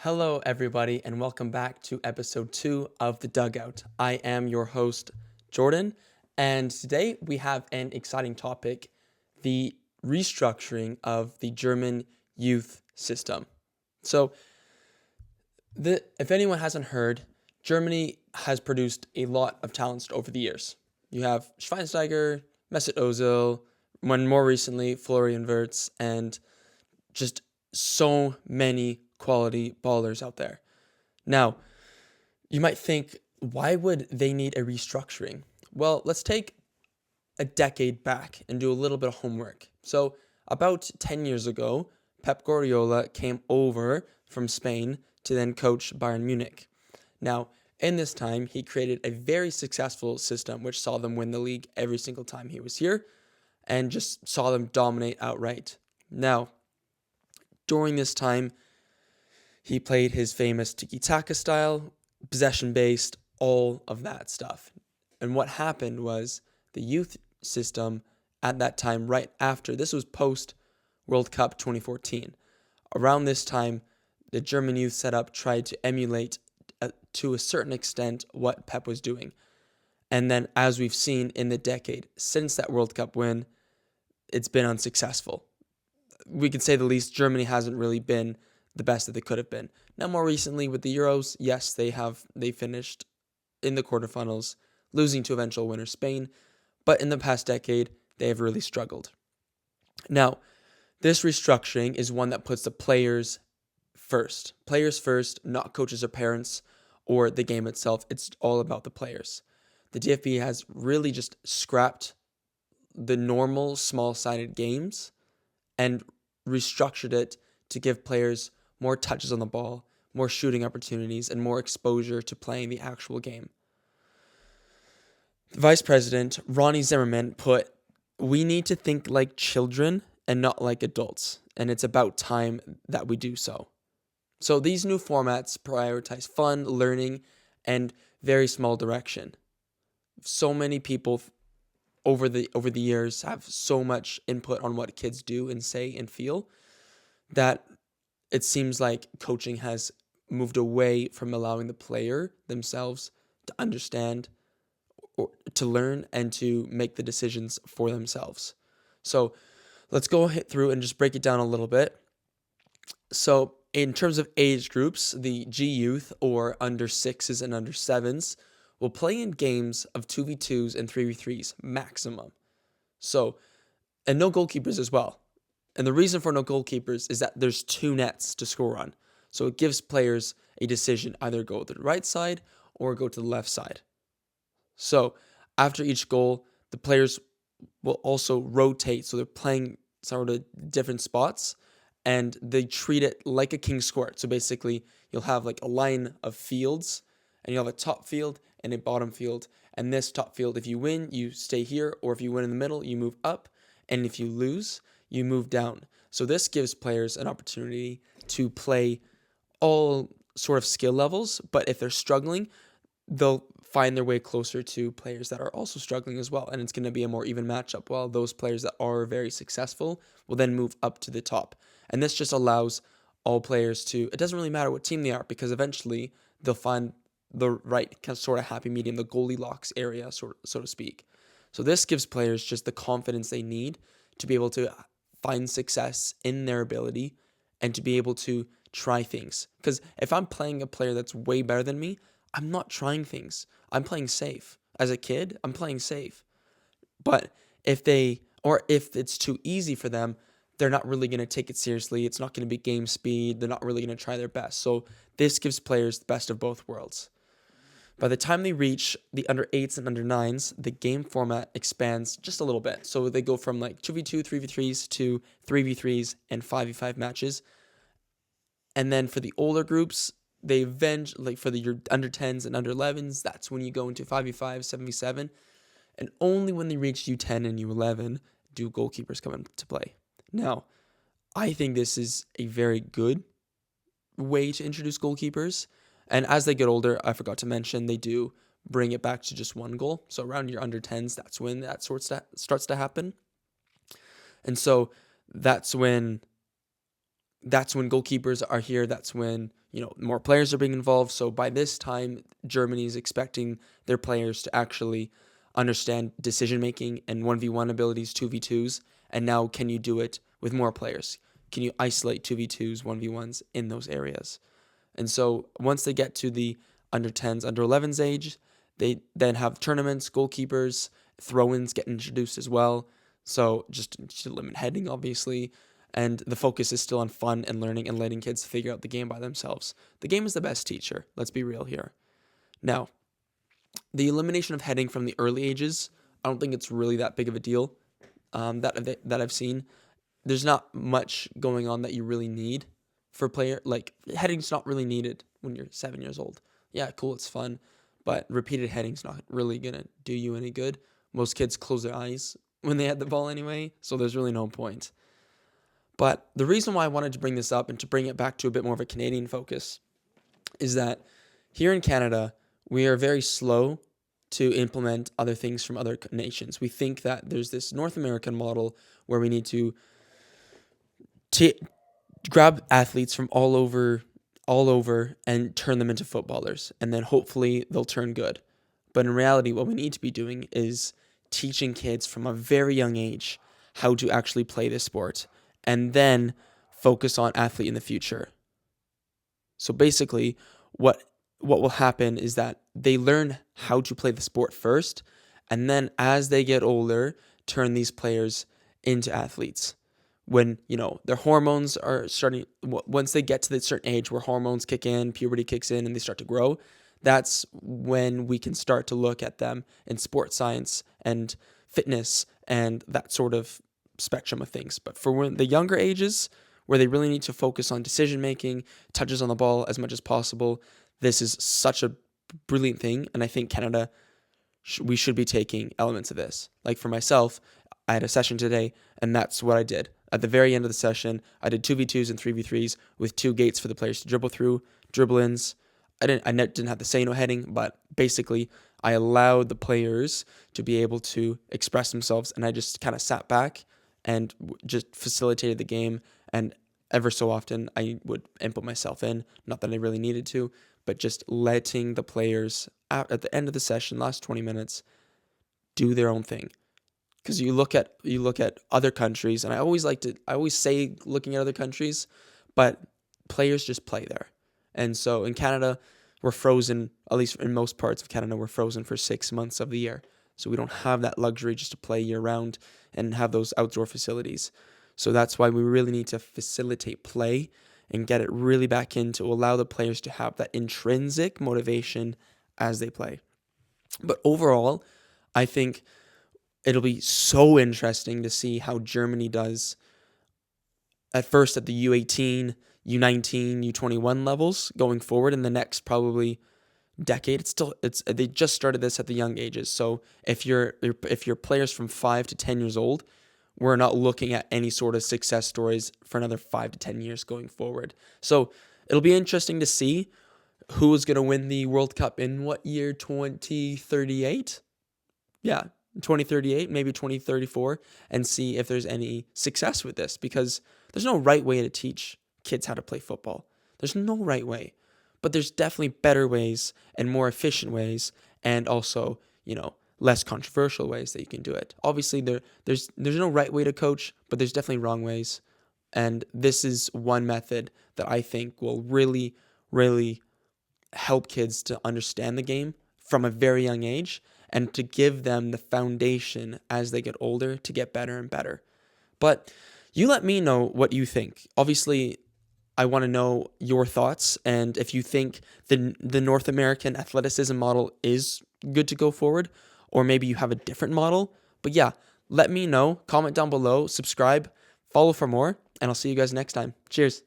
Hello, everybody, and welcome back to episode 2 of The Dugout. I am your host, Jordan, and today we have an exciting topic, the restructuring of the German youth system. So, if anyone hasn't heard, Germany has produced a lot of talents over the years. You have Schweinsteiger, Mesut Ozil, more recently, Florian Wirtz, and just so many quality ballers out there. Now, you might think, why would they need a restructuring? Well, let's take a decade back and do a little bit of homework. So, about 10 years ago, Pep Guardiola came over from Spain to then coach Bayern Munich. Now, in this time, he created a very successful system which saw them win the league every single time he was here and just saw them dominate outright. Now, during this time, he played his famous tiki-taka style, possession-based, all of that stuff. And what happened was the youth system at that time, right after, this was post-World Cup 2014. Around this time, the German youth setup tried to emulate, to a certain extent, what Pep was doing. And then, as we've seen in the decade since that World Cup win, it's been unsuccessful. We could say the least, Germany hasn't really been the best that they could have been. Now, more recently with the Euros, yes, they finished in the quarterfinals, losing to eventual winner Spain, but in the past decade, they have really struggled. Now, this restructuring is one that puts the players first. Players first, not coaches or parents or the game itself. It's all about the players. The DFB has really just scrapped the normal small-sided games and restructured it to give players more touches on the ball, more shooting opportunities, and more exposure to playing the actual game. The Vice President, Ronnie Zimmerman, put, "We need to think like children and not like adults, and it's about time that we do so." So these new formats prioritize fun, learning, and very small direction. So many people over the years have so much input on what kids do and say and feel that it seems like coaching has moved away from allowing the player themselves to understand or to learn and to make the decisions for themselves. So let's go through and just break it down a little bit. So in terms of age groups, the G youth or under 6s and under 7s will play in games of 2v2s and 3v3s maximum. So, and no goalkeepers as well. And the reason for no goalkeepers is that there's 2 nets to score on. So it gives players a decision, either go to the right side or go to the left side. So after each goal, the players will also rotate. So they're playing sort of different spots and they treat it like a king square. So basically you'll have like a line of fields and you'll have a top field and a bottom field. And this top field, if you win, you stay here, or if you win in the middle, you move up. And if you lose, you move down. So this gives players an opportunity to play all sort of skill levels, but if they're struggling, they'll find their way closer to players that are also struggling as well, and it's going to be a more even matchup, while those players that are very successful will then move up to the top. And this just allows all players to, it doesn't really matter what team they are, because eventually they'll find the right kind of sort of happy medium, the Goldilocks area, so to speak. So this gives players just the confidence they need to be able to find success in their ability and to be able to try things. Because if I'm playing a player that's way better than me, I'm not trying things. I'm playing safe. As a kid, I'm playing safe. But if it's too easy for them, they're not really going to take it seriously. It's not going to be game speed. They're not really going to try their best. So this gives players the best of both worlds. By the time they reach the under 8s and under 9s, the game format expands just a little bit. So they go from like 2v2, 3v3s to 3v3s and 5v5 matches. And then for the older groups, they like for your under 10s and under 11s, that's when you go into 5v5, 7v7. And only when they reach U10 and U11 do goalkeepers come into play. Now, I think this is a very good way to introduce goalkeepers. And as they get older, I forgot to mention, they do bring it back to just one goal. So around your under 10s, that's when that starts to happen. And so that's when that's when goalkeepers are here. That's when, more players are being involved. So by this time, Germany is expecting their players to actually understand decision making and 1v1 abilities, 2v2s. And now, can you do it with more players? Can you isolate 2v2s, 1v1s in those areas? And so once they get to the under 10s, under 11s age, they then have tournaments, goalkeepers, throw-ins get introduced as well. So just to limit heading, obviously. And the focus is still on fun and learning and letting kids figure out the game by themselves. The game is the best teacher. Let's be real here. Now, the elimination of heading from the early ages, I don't think it's really that big of a deal that I've seen. There's not much going on that you really need for player. Like, heading's not really needed when you're 7 years old. Yeah, cool, it's fun, but repeated heading's not really going to do you any good. Most kids close their eyes when they head the ball anyway, so there's really no point. But the reason why I wanted to bring this up and to bring it back to a bit more of a Canadian focus is that here in Canada, we are very slow to implement other things from other nations. We think that there's this North American model where we need to grab athletes from all over and turn them into footballers, and then hopefully they'll turn good. But in reality, what we need to be doing is teaching kids from a very young age how to actually play this sport, and then focus on athlete in the future. So basically, what will happen is that they learn how to play the sport first, and then as they get older, turn these players into athletes. When, their hormones are starting, once they get to the certain age where hormones kick in, puberty kicks in, and they start to grow, that's when we can start to look at them in sports science and fitness and that sort of spectrum of things. But for when the younger ages, where they really need to focus on decision making, touches on the ball as much as possible, this is such a brilliant thing. And I think Canada, we should be taking elements of this. Like for myself, I had a session today, and that's what I did. At the very end of the session, I did 2v2s and 3v3s with 2 gates for the players to dribble through, dribble-ins. I didn't have to say no heading, but basically I allowed the players to be able to express themselves, and I just kind of sat back and just facilitated the game. And ever so often, I would input myself in, not that I really needed to, but just letting the players out at the end of the session, last 20 minutes, do their own thing. Because you look at other countries, and I always say looking at other countries, but players just play there. And so in Canada, we're frozen, at least in most parts of Canada, we're frozen for 6 months of the year. So we don't have that luxury just to play year round and have those outdoor facilities. So that's why we really need to facilitate play and get it really back in to allow the players to have that intrinsic motivation as they play. But overall, I think it'll be so interesting to see how Germany does at first at the U18, U19, U21 levels going forward in the next probably decade. They just started this at the young ages. So if you're players from 5 to 10 years old, we're not looking at any sort of success stories for another 5 to 10 years going forward. So it'll be interesting to see who is going to win the World Cup in what year? 2038? Yeah, 2038, maybe 2034, and see if there's any success with this, because there's no right way to teach kids how to play football. There's no right way, but there's definitely better ways and more efficient ways, and also, less controversial ways that you can do it. Obviously, there's no right way to coach, but there's definitely wrong ways, and this is one method that I think will really, really help kids to understand the game from a very young age, and to give them the foundation as they get older to get better and better. But you let me know what you think. Obviously, I want to know your thoughts, and if you think the North American athleticism model is good to go forward, or maybe you have a different model. But yeah, let me know. Comment down below, subscribe, follow for more, and I'll see you guys next time. Cheers.